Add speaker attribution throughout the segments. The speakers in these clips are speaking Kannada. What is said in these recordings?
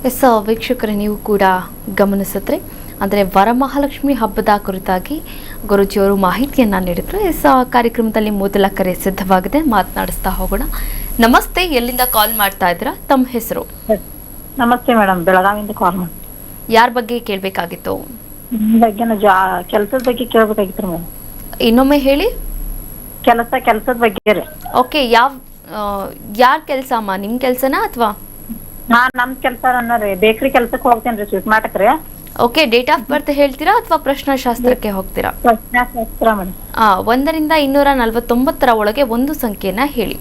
Speaker 1: ಎಸ್ ವೀಕ್ಷಕರೇ, ನೀವು ಕೂಡ ಗಮನಿಸಿದ್ರೆ ಅಂದರೆ ವರಮಹಾಲಕ್ಷ್ಮಿ ಹಬ್ಬದ ಕುರಿತಾಗಿ ಗುರೂಜಿಯವರು ಮಾಹಿತಿಯನ್ನು ನೀಡಿದರು. ಎಸ್ ಕಾರ್ಯಕ್ರಮದಲ್ಲಿ ಮೊದಲ ಕರೆ ಸಿದ್ಧವಾಗಿದೆ, ಮಾತನಾಡಿಸ್ತಾ ಹೋಗೋಣ. ನಮಸ್ತೆ, ಎಲ್ಲಿಂದ ಕಾಲ್ ಮಾಡ್ತಾ ಇದ್ದೀರಾ? ತಮ್ಮ ಹೆಸರು?
Speaker 2: ನಮಸ್ತೆ ಮೇಡಮ್, ಬೆಳಗಾವಿಯಿಂದ ಕಾಲ್ ಮಾಡಿ.
Speaker 1: ಯಾರ ಬಗ್ಗೆ ಕೇಳಬೇಕಾಗಿತ್ತು?
Speaker 2: ಕೆಲಸದ ಬಗ್ಗೆ ಕೇಳಬೇಕಾಗಿತ್ತು ಮೇಡಮ್.
Speaker 1: ಇನ್ನೊಮ್ಮೆ ಹೇಳಿ.
Speaker 2: ಕೆಲಸದ ಬಗ್ಗೆ ರೀ.
Speaker 1: ಓಕೆ, ಯಾರ ಕೆಲಸ ಅಮ್ಮ? ನಿಮ್ಮ ಕೆಲಸನಾ ಅಥವಾ?
Speaker 2: ನಮ್ ಕೆಲಸ ರೀ, ಬೇಕ್ರಿ ಕೆಲ್ಸಕ್ಕೆ ಹೋಗ್ತೇನ್ರಿ, ಸ್ವೀಟ್ ಮಾಡಕ್ ರೀ.
Speaker 1: ಓಕೆ, ಡೇಟ್ ಆಫ್ ಬರ್ತ್ ಹೇಳ್ತೀರಾ ಅಥವಾ ಪ್ರಶ್ನಾಶಾಸ್ತ್ರಕ್ಕೆ ಹೋಗ್ತೀರಾ?
Speaker 2: ಪ್ರಶ್ನಾಶಾಸ್ತ್ರ ಮೇಡಮ್.
Speaker 1: 1 ರಿಂದ 249 ಒಳಗೆ ಒಂದು ಸಂಖ್ಯೆನ ಹೇಳಿ.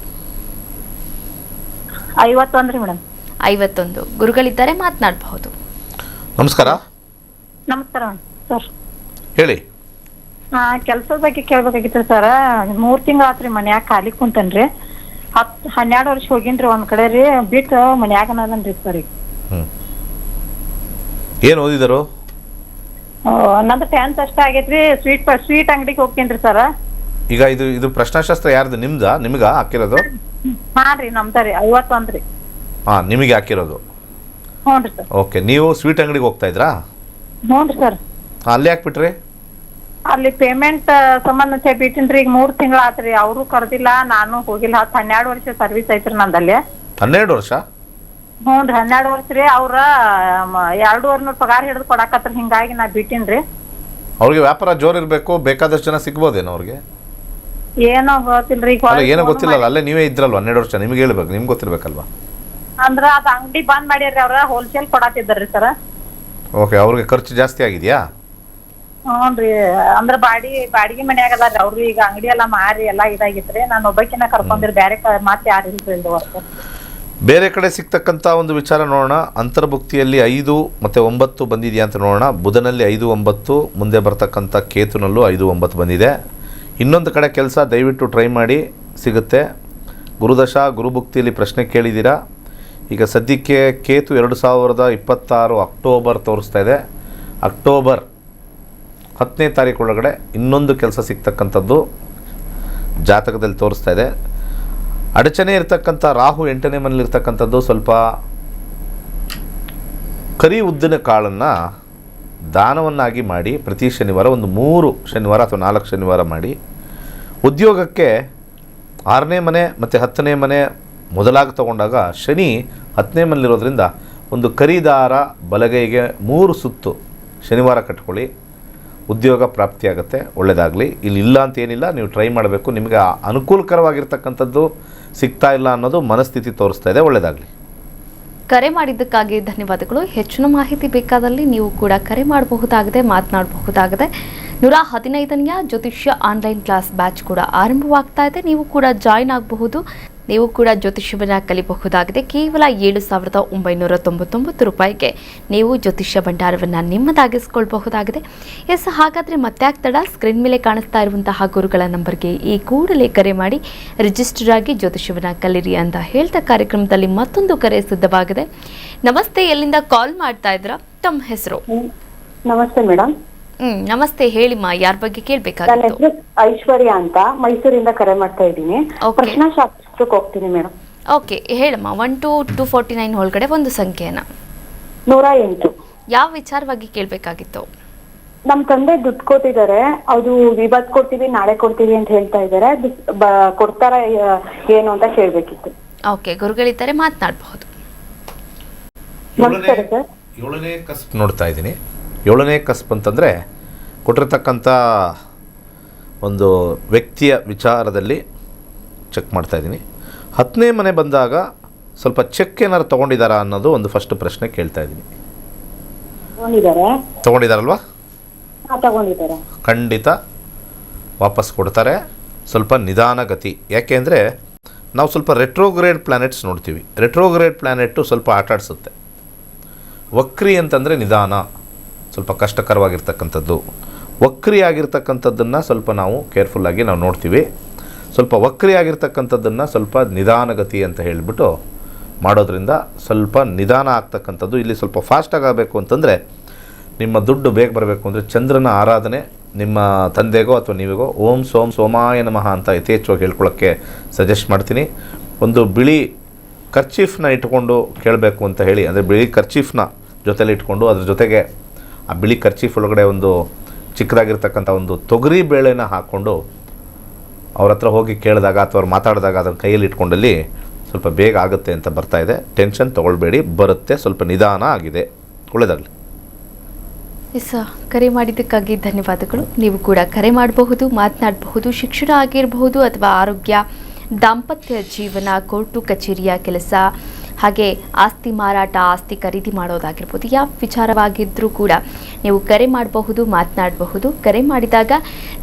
Speaker 2: 51 ರೀ ಮೇಡಮ್.
Speaker 1: 51. ಗುರುಗಳಿದ್ದಾರೆ, ಮಾತನಾಡಬಹುದು.
Speaker 3: ನಮಸ್ಕಾರ.
Speaker 2: ನಮಸ್ಕಾರ ಸರ್,
Speaker 3: ಹೇಳಿ.
Speaker 2: ಕೆಲ್ಸದ ಬಗ್ಗೆ ಕೇಳ್ಬೇಕಾಗಿತ್ತು ಸರ್. 3 ತಿಂಗಳ ಆತ್ರಿ ಮನ್ಯಾಗ ಖಾಲಿ ಕುಂತನ್ರಿ. 12 ವರ್ಷ ಹೋಗಿನ್ರಿ ಒಂದ್ ಕಡೆ ರೀ, ಬಿಟ್ಟು ಮನ್ಯಾಗ ಅದನ್ರಿ ಸರ್. ಈಗ
Speaker 3: ಏನ್ ಓದಿದರು?
Speaker 2: ನಂದು 10th ಅಷ್ಟೇ ಆಗೈತ್ರಿ. ಸ್ವೀಟ್ ಅಂಗಡಿಗೆ ಹೋಗ್ತೇನ್ರಿ ಸರ್.
Speaker 3: ಈಗ ಇದು ಪ್ರಶ್ನಾಶಾಸ್ತ್ರ ಯಾರ್ದು? ನಿಮ್ಗ ಹಾಕಿರೋದು?
Speaker 2: ಹಾ ರೀ, ನಮ್ದರಿ. 51 ರೀ.
Speaker 3: ನಿಮಗೆ ಹಾಕಿರೋದು?
Speaker 2: ಹ್ಞೂನ್ರಿ ಸರ್.
Speaker 3: ಓಕೆ, ನೀವು ಸ್ವೀಟ್ ಅಂಗಡಿಗೆ ಹೋಗ್ತಾ ಇದ್ರಾ?
Speaker 2: ಹ್ಞೂನ್ರಿ ಸರ್.
Speaker 3: ಅಲ್ಲಿ ಹಾಕ್ಬಿಟ್ರಿ?
Speaker 2: ಅಲ್ಲಿ ಪೇಮೆಂಟ್ ಸಂಬಂಧ ಬಿಟ್ಟಿನ್ರಿ. ಈಗ 3 ತಿಂಗಳ ಆತ್ರಿ, ಅವರು ಕರ್ದಿಲ್ಲ, ನಾನು ಹೋಗಿಲ್ಲ. 12 ವರ್ಷ ಸರ್ವಿಸ್ ಐತ್ರಿ ನಂದಲ್ಲಿ.
Speaker 3: 12 ವರ್ಷ?
Speaker 2: ಹ್ಞೂನ್ರಿ, 12 ವರ್ಷ ರೀ. ಅವ್ರ 2,200 ಪಗಾರ ಹಿಡಿದು ಕೊಡಾಕತ್ರಿ, ಹಿಂಗಾಗಿ ನಾ ಬಿಟ್ಟಿನ್ರಿ.
Speaker 3: ಅವ್ರಿಗೆ ವ್ಯಾಪಾರ ಜೋರ್ ಇರ್ಬೇಕು, ಬೇಕಾದಷ್ಟು ಜನ ಸಿಗ್ಬೋದೇನೋ ಅವ್ರಿಗೆ?
Speaker 2: ಏನೋ ಗೊತ್ತಿಲ್ರಿ.
Speaker 3: ಏನೋ ಗೊತ್ತಿಲ್ಲ, ಅಲ್ಲೇ ನೀವೇ ಇದ್ರಲ್ವಾ 12 ವರ್ಷ, ನಿಮ್ಗೆ ಹೇಳ್ಬೇಕು, ನಿಮ್ಗೆ ಗೊತ್ತಿರ್ಬೇಕಲ್ವಾ?
Speaker 2: ಅಂದ್ರ ಅದ್ ಅಂಗಡಿ ಬಂದ್ ಮಾಡ್ಯಾರ್ರಿ, ಅವ್ರ ಹೋಲ್ಸೇಲ್ ಕೊಡಾತಿದ್ದಾರ್ರಿ ಸರ್.
Speaker 3: ಓಕೆ, ಅವ್ರಿಗೆ ಖರ್ಚು ಜಾಸ್ತಿ ಆಗಿದ್ಯಾ?
Speaker 2: ಹ್ಞೂನ್ರಿ, ಅಂದ್ರ ಬಾಡಿಗೆ ಮನ್ಯಾಗ ಅದಾರ್ರಿ ಅವ್ರು. ಈಗ ಅಂಗಡಿ ಎಲ್ಲಾ ಮಾರಿ ಎಲ್ಲಾ ಇದಾಗಿತ್ರಿ. ನಾನು ಒಬ್ಬಕಿನ ಕರ್ಕೊಂಡಿರಿ, ಬ್ಯಾರೆ ಮತ್ತೆ ಯಾರು ಇಲ್ರಿ ಇಲ್ಲಿ ವರ್ಕ್.
Speaker 3: ಬೇರೆ ಕಡೆ ಸಿಗ್ತಕ್ಕಂಥ ಒಂದು ವಿಚಾರ ನೋಡೋಣ. ಅಂತರ್ಭುಕ್ತಿಯಲ್ಲಿ 5 ಮತ್ತು 9 ಬಂದಿದೆಯಾ ಅಂತ ನೋಡೋಣ. ಬುಧನಲ್ಲಿ 5, 9, ಮುಂದೆ ಬರ್ತಕ್ಕಂಥ ಕೇತುನಲ್ಲೂ 5, 9 ಬಂದಿದೆ. ಇನ್ನೊಂದು ಕಡೆ ಕೆಲಸ ದಯವಿಟ್ಟು ಟ್ರೈ ಮಾಡಿ, ಸಿಗುತ್ತೆ. ಗುರುದಶ ಗುರುಭುಕ್ತಿಯಲ್ಲಿ ಪ್ರಶ್ನೆ ಕೇಳಿದ್ದೀರಾ. ಈಗ ಸದ್ಯಕ್ಕೆ ಕೇತು 2026 ಅಕ್ಟೋಬರ್ ತೋರಿಸ್ತಾ ಇದೆ. ಅಕ್ಟೋಬರ್ 10ನೇ ತಾರೀಕು ಒಳಗಡೆ ಇನ್ನೊಂದು ಕೆಲಸ ಸಿಗ್ತಕ್ಕಂಥದ್ದು ಜಾತಕದಲ್ಲಿ ತೋರಿಸ್ತಾ ಇದೆ. ಅಡಚಣೆ ಇರ್ತಕ್ಕಂಥ ರಾಹು 8ನೇ ಮನೇಲಿರ್ತಕ್ಕಂಥದ್ದು ಸ್ವಲ್ಪ ಕರಿ ಉದ್ದಿನ ಕಾಳನ್ನು ದಾನವನ್ನಾಗಿ ಮಾಡಿ ಪ್ರತಿ ಶನಿವಾರ ಒಂದು 3 ಶನಿವಾರ ಅಥವಾ 4 ಶನಿವಾರ ಮಾಡಿ. ಉದ್ಯೋಗಕ್ಕೆ 6ನೇ ಮನೆ ಮತ್ತು 10ನೇ ಮನೆ ಮೊದಲಾಗಿ ತಗೊಂಡಾಗ ಶನಿ 10ನೇ ಮನೇಲಿರೋದ್ರಿಂದ ಒಂದು ಕರಿದಾರ ಬಲಗೈಗೆ 3 ಸುತ್ತು ಶನಿವಾರ ಕಟ್ಕೊಳ್ಳಿ, ಉದ್ಯೋಗ ಪ್ರಾಪ್ತಿಯಾಗುತ್ತೆ. ಒಳ್ಳೆಯದಾಗಲಿ. ಇಲ್ಲಿ ಇಲ್ಲ ಅಂತ ಏನಿಲ್ಲ, ನೀವು ಟ್ರೈ ಮಾಡಬೇಕು. ನಿಮಗೆ ಅನುಕೂಲಕರವಾಗಿರ್ತಕ್ಕಂಥದ್ದು ಸಿಗ್ತಾ ಇಲ್ಲ ಅನ್ನೋದು ಮನಸ್ಥಿತಿ ತೋರಿಸ್ತಾ ಇದೆ. ಒಳ್ಳೆಯದಾಗಲಿ.
Speaker 1: ಕರೆ ಮಾಡಿದ್ದಕ್ಕಾಗಿ ಧನ್ಯವಾದಗಳು. ಹೆಚ್ಚಿನ ಮಾಹಿತಿ ಬೇಕಾದಲ್ಲಿ ನೀವು ಕೂಡ ಕರೆ ಮಾಡಬಹುದಾಗಿದೆ, ಮಾತನಾಡಬಹುದಾಗಿದೆ. 115ನೇ ಜ್ಯೋತಿಷ್ಯ ಆನ್ಲೈನ್ ಕ್ಲಾಸ್ ಬ್ಯಾಚ್ ಕೂಡ ಆರಂಭವಾಗ್ತಾ ಇದೆ. ನೀವು ಕೂಡ ಜಾಯಿನ್ ಆಗಬಹುದು. ನೀವು ಕೂಡ ಜ್ಯೋತಿಷ್ಯವನ್ನು ಕಲಿಯಬಹುದಾಗಿದೆ. ಕೇವಲ 7,999 ರೂಪಾಯಿಗೆ ನೀವು ಜ್ಯೋತಿಷ್ಯ ಭಂಡಾರವನ್ನು ನಿಮ್ಮದಾಗಿಸ್ಕೊಳ್ಬಹುದಾಗಿದೆ. ಎಸ್, ಹಾಗಾದರೆ ಮತ್ತೆ ಆಗ್ತಡ, ಸ್ಕ್ರೀನ್ ಮೇಲೆ ಕಾಣಿಸ್ತಾ ಇರುವಂತಹ ಗುರುಗಳ ನಂಬರ್ಗೆ ಈ ಕೂಡಲೇ ಕರೆ ಮಾಡಿ ರಿಜಿಸ್ಟರ್ ಆಗಿ ಜ್ಯೋತಿಷ್ಯವನ್ನು ಕಲಿರಿ ಅಂತ ಹೇಳ್ತಾ ಕಾರ್ಯಕ್ರಮದಲ್ಲಿ ಮತ್ತೊಂದು ಕರೆ ಸಿದ್ಧವಾಗಿದೆ. ನಮಸ್ತೆ, ಎಲ್ಲಿಂದ ಕಾಲ್ ಮಾಡ್ತಾ ಇದ್ದೀರಾ? ತಮ್ಮ ಹೆಸರು?
Speaker 2: ನಮಸ್ತೆ ಮೇಡಮ್.
Speaker 1: ನಮಸ್ತೆ, ಹೇಳಿಮ್ಮ, ಯಾರ ಬಗ್ಗೆ ಕೇಳಬೇಕಾಗಿತ್ತು?
Speaker 2: ನನ್ನ ಹೆಸರು ಐಶ್ವರ್ಯ ಅಂತ, ಮೈಸೂರಿಂದ ಕರೆ ಮಾಡ್ತಾ ಇದ್ದೀನಿ. ಪ್ರಶ್ನಾಶಾಸ್ತ್ರಕ್ಕೆ ಹೋಗ್ತೀನಿ ಮೇಡಮ್.
Speaker 1: ಓಕೆ, ಹೇಳಮ್ಮ. 1 to 249 ಒಳಗಡೆ ಒಂದು ಸಂಖ್ಯೆನ.
Speaker 2: 108.
Speaker 1: ಯಾವ ವಿಚಾರವಾಗಿ ಕೇಳಬೇಕಾಗಿತ್ತು?
Speaker 2: ನಮ್ ತಂದೆ ದುಡ್ಡು ಕೊಟ್ಟಿದ್ದಾರೆ, ಅದು ಇವತ್ತು ಕೊಡ್ತೀವಿ ನಾಳೆ ಕೊಡ್ತೀವಿ ಅಂತ ಹೇಳ್ತಾ ಇದ್ದಾರೆ. ಕೊಡ್ತಾರ ಏನು ಅಂತ ಕೇಳ್ಬೇಕಿತ್ತು.
Speaker 1: ಓಕೆ, ಗುರುಗಳಿದ್ದಾರೆ, ಮಾತನಾಡಬಹುದು.
Speaker 2: ನಮಸ್ಕಾರ ಸರ್.
Speaker 3: 7ನೇ ಕಸ್ಪ್ ನೋಡ್ತಾ ಇದ್ದೀನಿ. 7ನೇ ಕಸ್ಪ್ ಅಂತಂದರೆ ಕೊಟ್ಟಿರ್ತಕ್ಕಂಥ ಒಂದು ವ್ಯಕ್ತಿಯ ವಿಚಾರದಲ್ಲಿ ಚೆಕ್ ಮಾಡ್ತಾಯಿದ್ದೀನಿ. 10ನೇ ಮನೆ ಬಂದಾಗ ಸ್ವಲ್ಪ ಚೆಕ್ ಏನಾರು ತೊಗೊಂಡಿದ್ದಾರಾ ಅನ್ನೋದು ಒಂದು ಫಸ್ಟ್ ಪ್ರಶ್ನೆ ಕೇಳ್ತಾ ಇದ್ದೀನಿ. ತೊಗೊಂಡಿದ್ದಾರಲ್ವಾ? ಖಂಡಿತ ವಾಪಸ್ ಕೊಡ್ತಾರೆ. ಸ್ವಲ್ಪ ನಿಧಾನಗತಿ. ಯಾಕೆ ಅಂದರೆ ನಾವು ಸ್ವಲ್ಪ ರೆಟ್ರೋಗ್ರೇಡ್ ಪ್ಲ್ಯಾನೆಟ್ಸ್ ನೋಡ್ತೀವಿ. ರೆಟ್ರೋಗ್ರೇಡ್ ಪ್ಲ್ಯಾನೆಟ್ಟು ಸ್ವಲ್ಪ ಆಟಾಡಿಸುತ್ತೆ. ವಕ್ರಿ ಅಂತಂದರೆ ನಿಧಾನ, ಸ್ವಲ್ಪ ಕಷ್ಟಕರವಾಗಿರ್ತಕ್ಕಂಥದ್ದು. ವಕ್ರಿ ಆಗಿರ್ತಕ್ಕಂಥದ್ದನ್ನು ಸ್ವಲ್ಪ ನಾವು ಕೇರ್ಫುಲ್ಲಾಗಿ ನಾವು ನೋಡ್ತೀವಿ. ಸ್ವಲ್ಪ ವಕ್ರಿ ಆಗಿರ್ತಕ್ಕಂಥದ್ದನ್ನು ಸ್ವಲ್ಪ ನಿಧಾನಗತಿ ಅಂತ ಹೇಳಿಬಿಟ್ಟು ಮಾಡೋದ್ರಿಂದ ಸ್ವಲ್ಪ ನಿಧಾನ ಆಗ್ತಕ್ಕಂಥದ್ದು. ಇಲ್ಲಿ ಸ್ವಲ್ಪ ಫಾಸ್ಟಾಗಿ ಆಗಬೇಕು ಅಂತಂದರೆ, ನಿಮ್ಮ ದುಡ್ಡು ಬೇಗ ಬರಬೇಕು ಅಂದರೆ ಚಂದ್ರನ ಆರಾಧನೆ ನಿಮ್ಮ ತಂದೆಗೋ ಅಥವಾ ನೀವಿಗೋ ಓಂ ಸೋಮಾಯ ನಮಃ ಅಂತ ಯಥೇಚ್ಛವಾಗಿ ಹೇಳ್ಕೊಳ್ಳೋಕ್ಕೆ ಸಜೆಸ್ಟ್ ಮಾಡ್ತೀನಿ. ಒಂದು ಬಿಳಿ ಖರ್ಚೀಫ್ನ ಇಟ್ಕೊಂಡು ಕೇಳಬೇಕು ಅಂತ ಹೇಳಿ, ಅಂದರೆ ಬಿಳಿ ಖರ್ಚೀಫ್ನ ಜೊತೆಲಿ ಇಟ್ಕೊಂಡು ಅದ್ರ ಜೊತೆಗೆ ಆ ಬಿಳಿ ಖರ್ಚೀಫ್ ಒಳಗಡೆ ಒಂದು ಚಿಕ್ಕದಾಗಿರ್ತಕ್ಕಂಥ ಒಂದು ತೊಗರಿ ಬೇಳೆನ ಹಾಕ್ಕೊಂಡು ಅವ್ರ ಹತ್ರ ಹೋಗಿ ಕೇಳಿದಾಗ ಅಥವಾ ಅವ್ರು ಮಾತಾಡಿದಾಗ ಅದನ್ನು ಕೈಯಲ್ಲಿ ಇಟ್ಕೊಂಡಲ್ಲಿ ಸ್ವಲ್ಪ ಬೇಗ ಆಗುತ್ತೆ ಅಂತ ಬರ್ತಾಯಿದೆ. ಟೆನ್ಷನ್ ತೊಗೊಳ್ಬೇಡಿ, ಬರುತ್ತೆ. ಸ್ವಲ್ಪ ನಿಧಾನ ಆಗಿದೆ. ಒಳ್ಳೆಯದಾಗಲಿ.
Speaker 1: ಎಸ್, ಕರೆ ಮಾಡಿದ್ದಕ್ಕಾಗಿ ಧನ್ಯವಾದಗಳು. ನೀವು ಕೂಡ ಕರೆ ಮಾಡಬಹುದು, ಮಾತನಾಡಬಹುದು. ಶಿಕ್ಷಣ ಆಗಿರಬಹುದು ಅಥವಾ ಆರೋಗ್ಯ, ದಾಂಪತ್ಯ ಜೀವನ, ಕೋರ್ಟು ಕಚೇರಿಯ ಕೆಲಸ, ಹಾಗೆ ಆಸ್ತಿ ಮಾರಾಟ, ಆಸ್ತಿ ಖರೀದಿ ಮಾಡೋದಾಗಿರ್ಬೋದು, ಯಾವ ವಿಚಾರವಾಗಿದ್ದರೂ ಕೂಡ ನೀವು ಕರೆ ಮಾಡಬಹುದು, ಮಾತನಾಡಬಹುದು. ಕರೆ ಮಾಡಿದಾಗ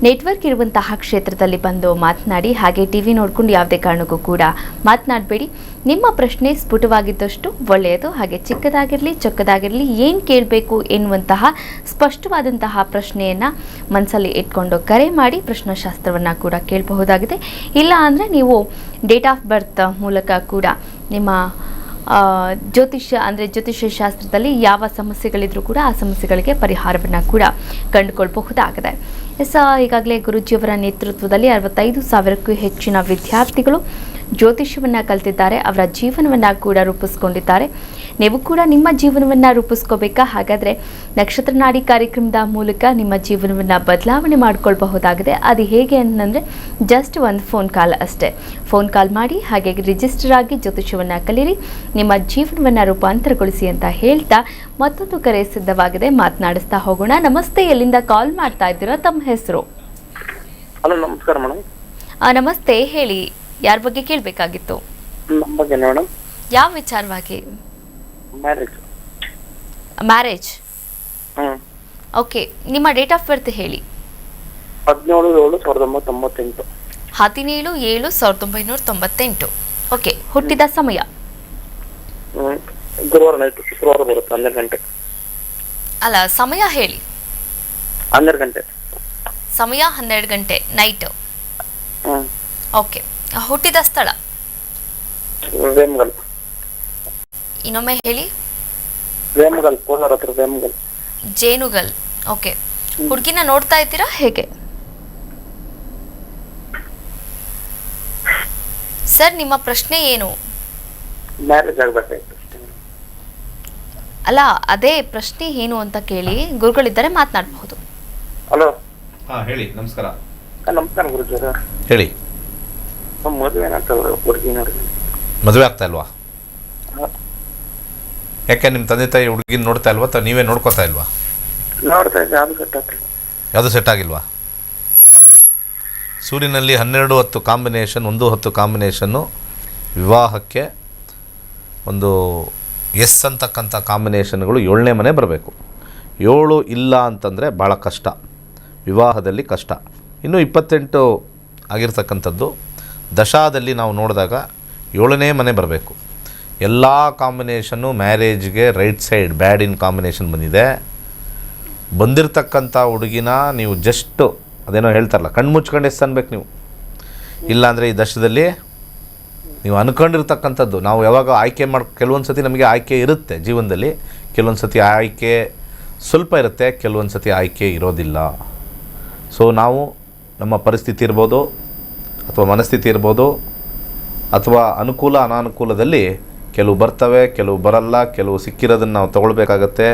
Speaker 1: ನೆಟ್ವರ್ಕ್ ಇರುವಂತಹ ಕ್ಷೇತ್ರದಲ್ಲಿ ಬಂದು ಮಾತನಾಡಿ. ಹಾಗೆ ಟಿ ವಿ ನೋಡ್ಕೊಂಡು ಯಾವುದೇ ಕಾರಣಕ್ಕೂ ಕೂಡ ಮಾತನಾಡಬೇಡಿ. ನಿಮ್ಮ ಪ್ರಶ್ನೆ ಸ್ಫುಟವಾಗಿದ್ದಷ್ಟು ಒಳ್ಳೆಯದು. ಹಾಗೆ ಚಿಕ್ಕದಾಗಿರಲಿ ಚೊಕ್ಕದಾಗಿರಲಿ ಏನು ಕೇಳಬೇಕು ಎನ್ನುವಂತಹ ಸ್ಪಷ್ಟವಾದಂತಹ ಪ್ರಶ್ನೆಯನ್ನು ಮನಸ್ಸಲ್ಲಿ ಇಟ್ಕೊಂಡು ಕರೆ ಮಾಡಿ ಪ್ರಶ್ನಾಶಾಸ್ತ್ರವನ್ನು ಕೂಡ ಕೇಳಬಹುದಾಗಿದೆ. ಇಲ್ಲ ಅಂದರೆ ನೀವು ಡೇಟ್ ಆಫ್ ಬರ್ತ್ ಮೂಲಕ ಕೂಡ ನಿಮ್ಮ ಜ್ಯೋತಿಷ್ಯ ಶಾಸ್ತ್ರದಲ್ಲಿ ಯಾವ ಸಮಸ್ಯೆಗಳಿದ್ರೂ ಕೂಡ ಆ ಸಮಸ್ಯೆಗಳಿಗೆ ಪರಿಹಾರವನ್ನು ಕೂಡ ಕಂಡುಕೊಳ್ಬಹುದಾಗಿದೆ. ಈಗಾಗಲೇ ಗುರೂಜಿಯವರ ನೇತೃತ್ವದಲ್ಲಿ 65,000ಕ್ಕೂ ಹೆಚ್ಚಿನ ವಿದ್ಯಾರ್ಥಿಗಳು ಜ್ಯೋತಿಷ್ಯವನ್ನು ಕಲಿತಿದ್ದಾರೆ. ಅವರ ಜೀವನವನ್ನು ಕೂಡ ರೂಪಿಸ್ಕೊಂಡಿದ್ದಾರೆ. ನೀವು ಕೂಡ ನಿಮ್ಮ ಜೀವನವನ್ನು ರೂಪಿಸ್ಕೋಬೇಕಾ? ಹಾಗಾದರೆ ನಕ್ಷತ್ರ ನಾಡಿ ಕಾರ್ಯಕ್ರಮದ ಮೂಲಕ ನಿಮ್ಮ ಜೀವನವನ್ನು ಬದಲಾವಣೆ ಮಾಡ್ಕೊಳ್ಬಹುದಾಗಿದೆ. ಅದು ಹೇಗೆ ಅಂತಂದರೆ ಜಸ್ಟ್ ಒಂದು ಫೋನ್ ಕಾಲ್ ಅಷ್ಟೇ. ಫೋನ್ ಕಾಲ್ ಮಾಡಿ, ಹಾಗೆ ರಿಜಿಸ್ಟರ್ ಆಗಿ ಜ್ಯೋತಿಷ್ಯವನ್ನು ಕಲೀರಿ, ನಿಮ್ಮ ಜೀವನವನ್ನು ರೂಪಾಂತರಗೊಳಿಸಿ ಅಂತ ಹೇಳ್ತಾ ಮತ್ತೊಂದು ಕರೆ ಸಿದ್ಧವಾಗಿದೆ. ಮಾತನಾಡಿಸ್ತಾ ಹೋಗೋಣ. ನಮಸ್ತೆ, ಎಲ್ಲಿಂದ ಕಾಲ್ ಮಾಡ್ತಾ ಇದ್ದೀರಾ? ತಮ್ಮ ಹೆಸರು?
Speaker 4: ಹಲೋ, ನಮಸ್ಕಾರ ಮೇಡಮ್.
Speaker 1: ನಮಸ್ತೆ, ಹೇಳಿ, ಯಾರ ಬಗ್ಗೆ ಕೇಳಬೇಕಾಗಿತ್ತು?
Speaker 4: ನಮ್ಮ ಬಗ್ಗೆ ಮೇಡಮ್.
Speaker 1: ಯಾವ ವಿಚಾರವಾಗಿ? ಮ್ಯಾರೇಜ್. ಓಕೆ, ನಿಮ್ಮ ಡೇಟ್ ಆಫ್ ಬರ್ತ್ ಹೇಳಿ.
Speaker 4: 17/7/1998.
Speaker 1: 17/7/1998. ಓಕೆ, ಹುಟ್ಟಿದ ಸಮಯ?
Speaker 4: ಗುರುವಾರ ನೈಟ್, ಶುಕ್ರವಾರ ಬರುತ್ತೆ 12 ಗಂಟೆ.
Speaker 1: ಅಲ್ಲ, ಸಮಯ ಹೇಳಿ.
Speaker 4: 12 ಗಂಟೆ
Speaker 1: ಸಮಯ 12 ಗಂಟೆ ನೈಟ್. ಓಕೆ, ಹುಟ್ಟಿದ ಸ್ಥಳ?
Speaker 4: ವೇಮಗಲ್.
Speaker 1: ಇನ್ನೊಮ್ಮೆ ಹೇಳಿ.
Speaker 4: ವೇಮಗಲ್, ಕೋಲಾರ ಹತ್ರ ವೇಮಗಲ್.
Speaker 1: ಜೇನುಗಲ್. ಓಕೆ, ಹುಡುಗಿನ ನೋಡ್ತಾ ಇದ್ದೀರಾ ಹೇಗೆ? ಸರ್, ನಿಮ್ಮ ಪ್ರಶ್ನೆ ಏನು?
Speaker 4: ಮ್ಯಾರೇಜ್ ಆಗ್ಬೇಕಾಯ್ತು.
Speaker 1: ಅಲ್ಲ, ಅದೇ ಪ್ರಶ್ನೆ ಏನು ಅಂತ ಕೇಳಿ. ಗುರುಗಳಿದ್ದಾರೆ, ಮಾತನಾಡಬಹುದು.
Speaker 4: ಹಲೋ.
Speaker 3: ಹೇಳಿ. ನಮಸ್ಕಾರ.
Speaker 4: ನಮಸ್ಕಾರ ಗುರುಜಿ.
Speaker 3: ಹೇಳಿ.
Speaker 4: ಮದುವೆ ಹುಡುಗಿ ನೋಡಿ.
Speaker 3: ಮದುವೆ ಆಗ್ತಾ ಇಲ್ವಾ? ಯಾಕೆ ನಿಮ್ಮ ತಂದೆ ತಾಯಿ ಹುಡುಗಿನ ನೋಡ್ತಾ ಇಲ್ವಾ ಅಥವಾ ನೀವೇ ನೋಡ್ಕೋತಾ ಇಲ್ವಾ?
Speaker 4: ನೋಡ್ತಾ ಇದ್ದೆ, ಅದು ಸೆಟ್ ಆಗ್ತಿಲ್ಲ.
Speaker 3: ಯಾವುದು ಸೆಟ್ ಆಗಿಲ್ವಾ? ಸೂರ್ಯನಲ್ಲಿ 12-10 ಕಾಂಬಿನೇಷನ್, 1-10 ಕಾಂಬಿನೇಷನ್ನು ವಿವಾಹಕ್ಕೆ ಒಂದು ಎಸ್ ಅಂತಕ್ಕಂಥ ಕಾಂಬಿನೇಷನ್ಗಳು 7ನೇ ಮನೆ ಬರಬೇಕು. 7 ಇಲ್ಲ ಅಂತಂದರೆ ಭಾಳ ಕಷ್ಟ, ವಿವಾಹದಲ್ಲಿ ಕಷ್ಟ. ಇನ್ನು 28 ಆಗಿರ್ತಕ್ಕಂಥದ್ದು ದಶಾದಲ್ಲಿ ನಾವು ನೋಡಿದಾಗ 7ನೇ ಮನೆ ಬರಬೇಕು. ಎಲ್ಲ ಕಾಂಬಿನೇಷನ್ನು ಮ್ಯಾರೇಜ್ಗೆ ರೈಟ್ ಸೈಡ್ ಬ್ಯಾಡ್ ಇನ್ ಕಾಂಬಿನೇಷನ್ ಬಂದಿದೆ. ಬಂದಿರತಕ್ಕಂಥ ಹುಡುಗಿನ ನೀವು ಜಸ್ಟು ಅದೇನೋ ಹೇಳ್ತಾರಲ್ಲ, ಕಣ್ಣು ಮುಚ್ಕೊಂಡು ಎಸ್ ಅನ್ಬೇಕು ನೀವು. ಇಲ್ಲಾಂದರೆ ಈ ದಶದಲ್ಲಿ ನೀವು ಅಂದ್ಕೊಂಡಿರ್ತಕ್ಕಂಥದ್ದು ನಾವು ಯಾವಾಗ ಆಯ್ಕೆ ಕೆಲವೊಂದು ಸತಿ ನಮಗೆ ಆಯ್ಕೆ ಇರುತ್ತೆ ಜೀವನದಲ್ಲಿ, ಕೆಲವೊಂದು ಸತಿ ಆಯ್ಕೆ ಸ್ವಲ್ಪ ಇರುತ್ತೆ, ಕೆಲವೊಂದು ಸತಿ ಆಯ್ಕೆ ಇರೋದಿಲ್ಲ. ಸೊ ನಾವು ನಮ್ಮ ಪರಿಸ್ಥಿತಿ ಇರ್ಬೋದು ಅಥವಾ ಮನಸ್ಥಿತಿ ಇರ್ಬೋದು ಅಥವಾ ಅನುಕೂಲ ಅನಾನುಕೂಲದಲ್ಲಿ ಕೆಲವು ಬರ್ತವೆ, ಕೆಲವು ಬರಲ್ಲ, ಕೆಲವು ಸಿಕ್ಕಿರೋದನ್ನು ನಾವು ತೊಗೊಳ್ಬೇಕಾಗತ್ತೆ.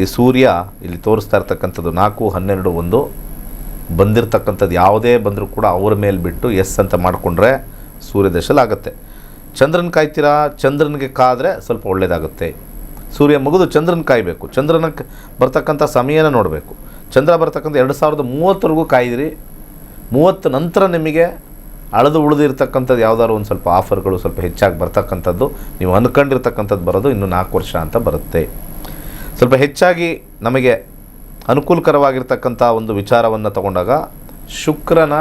Speaker 3: ಈ ಸೂರ್ಯ ಇಲ್ಲಿ ತೋರಿಸ್ತಾ ಇರ್ತಕ್ಕಂಥದ್ದು 4-12-1 ಬಂದಿರತಕ್ಕಂಥದ್ದು ಯಾವುದೇ ಬಂದರೂ ಕೂಡ ಅವ್ರ ಮೇಲೆ ಬಿಟ್ಟು ಎಸ್ ಅಂತ ಮಾಡಿಕೊಂಡ್ರೆ ಸೂರ್ಯದಶಲಾಗುತ್ತೆ. ಚಂದ್ರನ ಕಾಯ್ತೀರಾ, ಚಂದ್ರನಿಗೆ ಕಾದರೆ ಸ್ವಲ್ಪ ಒಳ್ಳೆಯದಾಗುತ್ತೆ. ಸೂರ್ಯ ಮುಗಿದು ಚಂದ್ರನ ಕಾಯಬೇಕು, ಚಂದ್ರನ ಬರ್ತಕ್ಕಂಥ ಸಮಯನ ನೋಡಬೇಕು. ಚಂದ್ರ ಬರ್ತಕ್ಕಂಥ 2030ವರೆಗೂ ಕಾಯ್ದಿರಿ. 30 ನಂತರ ನಿಮಗೆ ಅಳೆದು ಉಳಿದಿರ್ತಕ್ಕಂಥದ್ದು ಯಾವುದಾದ್ರು ಒಂದು ಸ್ವಲ್ಪ ಆಫರ್ಗಳು ಸ್ವಲ್ಪ ಹೆಚ್ಚಾಗಿ ಬರ್ತಕ್ಕಂಥದ್ದು, ನೀವು ಅಂದ್ಕೊಂಡಿರ್ತಕ್ಕಂಥದ್ದು ಬರೋದು ಇನ್ನು 4 ವರ್ಷ ಅಂತ ಬರುತ್ತೆ. ಸ್ವಲ್ಪ ಹೆಚ್ಚಾಗಿ ನಮಗೆ ಅನುಕೂಲಕರವಾಗಿರ್ತಕ್ಕಂಥ ಒಂದು ವಿಚಾರವನ್ನು ತಗೊಂಡಾಗ ಶುಕ್ರನ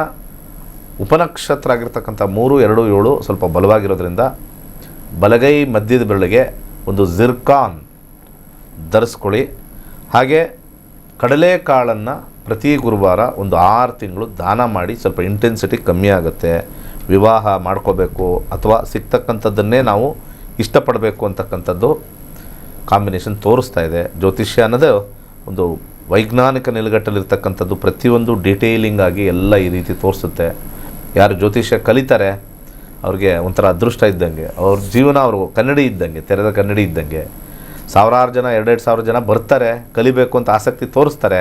Speaker 3: ಉಪನಕ್ಷತ್ರ ಆಗಿರ್ತಕ್ಕಂಥ 3-2-7 ಸ್ವಲ್ಪ ಬಲವಾಗಿರೋದ್ರಿಂದ ಬಲಗೈ ಮಧ್ಯದ ಬೆರಳಿಗೆ ಒಂದು ಜಿರ್ಕಾನ್ ಧರಿಸ್ಕೊಳ್ಳಿ. ಹಾಗೆ ಕಡಲೆಕಾಳನ್ನು ಪ್ರತಿ ಗುರುವಾರ ಒಂದು 6 ತಿಂಗಳು ದಾನ ಮಾಡಿ ಸ್ವಲ್ಪ ಇಂಟೆನ್ಸಿಟಿ ಕಮ್ಮಿ ಆಗುತ್ತೆ. ವಿವಾಹ ಮಾಡ್ಕೋಬೇಕು ಅಥವಾ ಸಿಗ್ತಕ್ಕಂಥದ್ದನ್ನೇ ನಾವು ಇಷ್ಟಪಡಬೇಕು ಅಂತಕ್ಕಂಥದ್ದು ಕಾಂಬಿನೇಷನ್ ತೋರಿಸ್ತಾ ಇದೆ. ಜ್ಯೋತಿಷ್ಯ ಅನ್ನೋದು ಒಂದು ವೈಜ್ಞಾನಿಕ ನಿಲುಗಟ್ಟಲಿರ್ತಕ್ಕಂಥದ್ದು, ಪ್ರತಿಯೊಂದು ಡೀಟೇಲಿಂಗ್ ಆಗಿ ಎಲ್ಲ ಈ ರೀತಿ ತೋರಿಸುತ್ತೆ. ಯಾರು ಜ್ಯೋತಿಷ್ಯ ಕಲಿತಾರೆ ಅವ್ರಿಗೆ ಒಂಥರ ಅದೃಷ್ಟ ಇದ್ದಂಗೆ, ಅವ್ರ ಜೀವನ ಅವರು ಕನ್ನಡಿ ಇದ್ದಂಗೆ, ತೆರೆದ ಕನ್ನಡಿ ಇದ್ದಂಗೆ. ಸಾವಿರಾರು ಜನ 2,000 ಜನ ಬರ್ತಾರೆ, ಕಲಿಬೇಕು ಅಂತ ಆಸಕ್ತಿ ತೋರಿಸ್ತಾರೆ.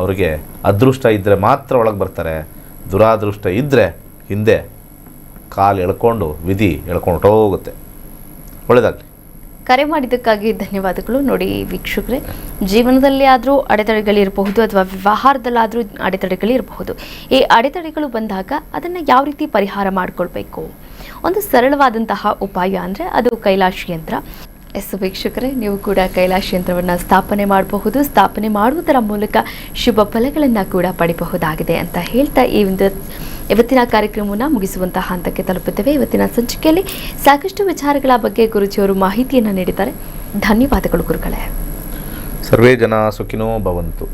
Speaker 3: ಅವ್ರಿಗೆ ಅದೃಷ್ಟ ಇದ್ದರೆ ಮಾತ್ರ ಒಳಗೆ ಬರ್ತಾರೆ. ದುರಾದೃಷ್ಟ ಇದ್ದರೆ ಹಿಂದೆ ಕಾಲು ಎಳ್ಕೊಂಡು ವಿಧಿ ಎಳ್ಕೊಂಡು ಹೊರಟೋಗುತ್ತೆ. ಒಳ್ಳೆಯದಾಗಲಿ.
Speaker 1: ಕರೆ ಮಾಡಿದ್ದಕ್ಕಾಗಿ ಧನ್ಯವಾದಗಳು. ನೋಡಿ ವೀಕ್ಷಕರೇ, ಜೀವನದಲ್ಲಿ ಆದರೂ ಅಡೆತಡೆಗಳಿರಬಹುದು ಅಥವಾ ವ್ಯವಹಾರದಲ್ಲಾದರೂ ಅಡೆತಡೆಗಳಿರಬಹುದು. ಈ ಅಡೆತಡೆಗಳು ಬಂದಾಗ ಅದನ್ನು ಯಾವ ರೀತಿ ಪರಿಹಾರ ಮಾಡಿಕೊಳ್ಬೇಕು? ಒಂದು ಸರಳವಾದಂತಹ ಉಪಾಯ ಅಂದರೆ ಅದು ಕೈಲಾಶಿ ಯಂತ್ರ. ವೀಕ್ಷಕರೇ, ನೀವು ಕೂಡ ಕೈಲಾಶಿ ಯಂತ್ರವನ್ನು ಸ್ಥಾಪನೆ ಮಾಡಬಹುದು. ಸ್ಥಾಪನೆ ಮಾಡುವುದರ ಮೂಲಕ ಶುಭ ಫಲಗಳನ್ನು ಕೂಡ ಪಡಿಬಹುದಾಗಿದೆ ಅಂತ ಹೇಳ್ತಾ ಇವತ್ತಿನ ಕಾರ್ಯಕ್ರಮವನ್ನು ಮುಗಿಸುವಂತಹ ಹಂತಕ್ಕೆ ತಲುಪುತ್ತೇವೆ. ಇವತ್ತಿನ ಸಂಚಿಕೆಯಲ್ಲಿ ಸಾಕಷ್ಟು ವಿಚಾರಗಳ ಬಗ್ಗೆ ಗುರುಜಿಯವರು ಮಾಹಿತಿಯನ್ನು ನೀಡಿದ್ದಾರೆ. ಧನ್ಯವಾದಗಳು ಗುರುಗಳೇ.
Speaker 3: ಸರ್ವೇ ಜನ ಸುಖಿನೋ ಭವಂತು.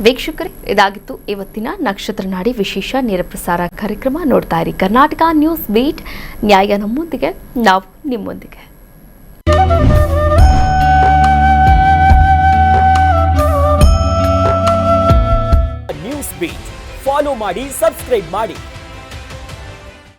Speaker 1: ವೀಕ್ಷಕರೇ, ಇದಾಗಿತ್ತು ಇವತ್ತಿನ ನಕ್ಷತ್ರ ನಾಡಿ ವಿಶೇಷ ನೇರ ಪ್ರಸಾರ ಕಾರ್ಯಕ್ರಮ. ನೋಡ್ತಾ ಇರಿ ಕರ್ನಾಟಕ ನ್ಯೂಸ್ ಬೀಟ್. ನ್ಯಾಯ ನಮ್ಮೊಂದಿಗೆ, ನಾವು ನಿಮ್ಮೊಂದಿಗೆ.
Speaker 5: ನ್ಯೂಸ್ ಬೀಟ್ ಫಾಲೋ ಮಾಡಿ, ಸಬ್ಸ್ಕ್ರೈಬ್ ಮಾಡಿ.